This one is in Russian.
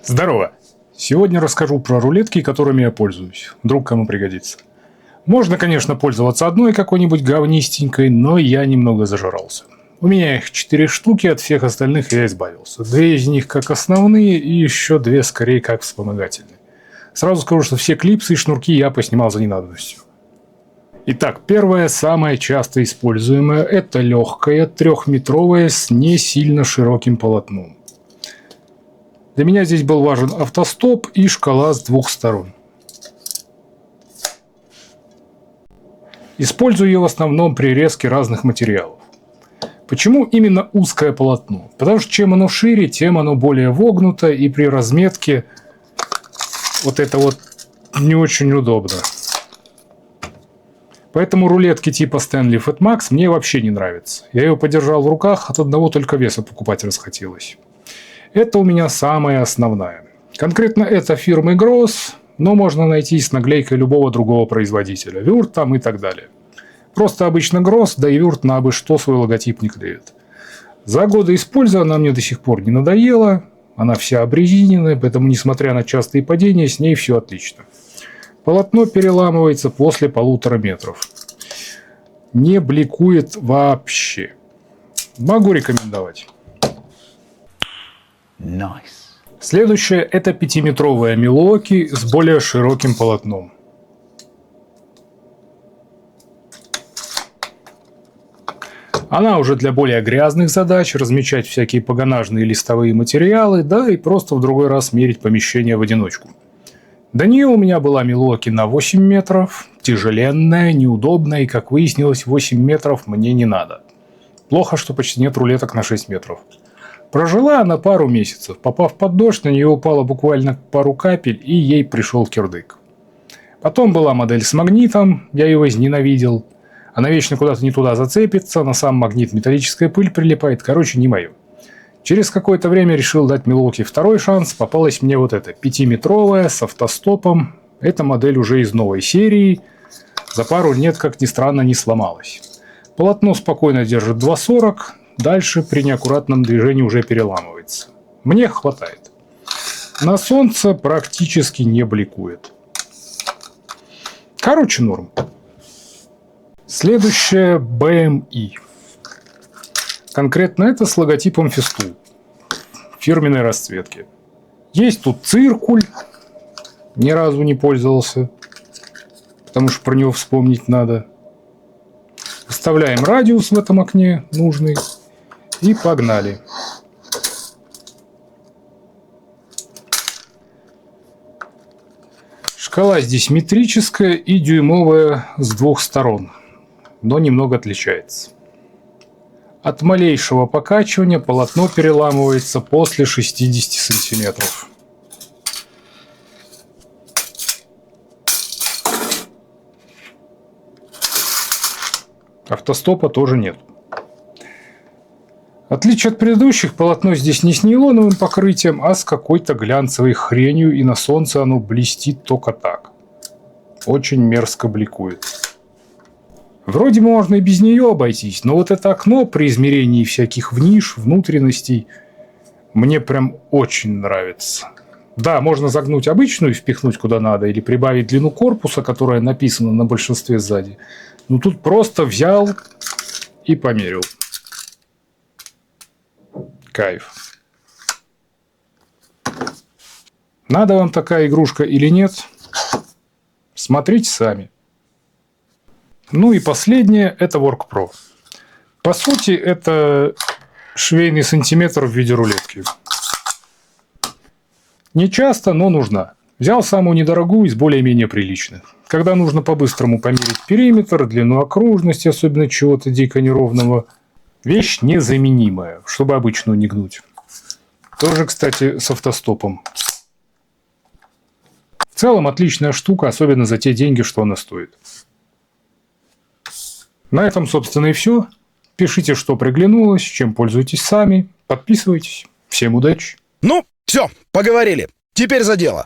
Здорово! Сегодня расскажу про рулетки, которыми я пользуюсь. Вдруг кому пригодится. Можно, конечно, пользоваться одной какой-нибудь говнистенькой, но я немного зажрался. У меня их 4 штуки, от всех остальных я избавился. 2 из них как основные и еще 2 скорее как вспомогательные. Сразу скажу, что все клипсы и шнурки я поснимал за ненадобностью. Итак, первое, самое часто используемое, это легкая 3-метровая с не сильно широким полотном. Для меня здесь был важен автостоп и шкала с 2 сторон. Использую ее в основном при резке разных материалов. Почему именно узкое полотно? Потому что чем оно шире, тем оно более вогнуто, и при разметке вот это вот не очень удобно. Поэтому рулетки типа Stanley Fatmax мне вообще не нравятся. Я ее подержал в руках, от одного только веса покупать расхотелось. Это у меня самая основная. Конкретно это фирмы Gross, но можно найти с наклейкой любого другого производителя. Вюрт там и так далее. Просто обычно Gross, да и Вюрт на абы что свой логотип не клеит. За годы использования она мне до сих пор не надоела. Она вся обрезиненная, поэтому, несмотря на частые падения, с ней все отлично. Полотно переламывается после 1,5 метров. Не бликует вообще. Могу рекомендовать. Nice. Следующее – это 5-метровая Milwaukee с более широким полотном. Она уже для более грязных задач, размечать всякие погонажные листовые материалы, да и просто в другой раз мерить помещение в одиночку. До нее у меня была Milwaukee на 8 метров, тяжеленная, неудобная, и, как выяснилось, 8 метров мне не надо. Плохо, что почти нет рулеток на 6 метров. Прожила она пару месяцев. Попав под дождь, на нее упало буквально пару капель, и ей пришел кирдык. Потом была модель с магнитом, я ее возненавидел. Она вечно куда-то не туда зацепится, на сам магнит металлическая пыль прилипает. Короче, не мое. Через какое-то время решил дать Milwaukee второй шанс. Попалась мне вот эта 5-метровая с автостопом. Эта модель уже из новой серии. За пару лет, как ни странно, не сломалась. Полотно спокойно держит 2,40. Дальше при неаккуратном движении уже переламывается. Мне хватает. На солнце практически не бликует. Короче, норм. Следующее BME. Конкретно это с логотипом Festool. Фирменной расцветки. Есть тут циркуль. Ни разу не пользовался. Потому что про него вспомнить надо. Вставляем радиус в этом окне нужный. И погнали. Шкала здесь метрическая и дюймовая с 2 сторон. Но немного отличается. От малейшего покачивания полотно переламывается после 60 сантиметров. Автостопа тоже нет. В отличие от предыдущих, полотно здесь не с нейлоновым покрытием, а с какой-то глянцевой хренью, и на солнце оно блестит только так. Очень мерзко бликует. Вроде можно и без нее обойтись, но вот это окно при измерении всяких ниш, внутренностей мне прям очень нравится. Да, можно загнуть обычную и впихнуть куда надо, или прибавить длину корпуса, которая написана на большинстве сзади. Но тут просто взял и померил. Кайф. Надо вам такая игрушка или нет? Смотрите сами. Ну и последнее – это Work Pro. По сути, это швейный сантиметр в виде рулетки. Не часто, но нужна. Взял самую недорогую из более-менее приличных. Когда нужно по-быстрому померить периметр, длину окружности, особенно чего-то дико неровного. Вещь незаменимая, чтобы обычную не гнуть. Тоже, кстати, с автостопом. В целом отличная штука, особенно за те деньги, что она стоит. На этом, собственно, и все. Пишите, что приглянулось, чем пользуетесь сами. Подписывайтесь. Всем удачи. Ну, все, поговорили. Теперь за дело.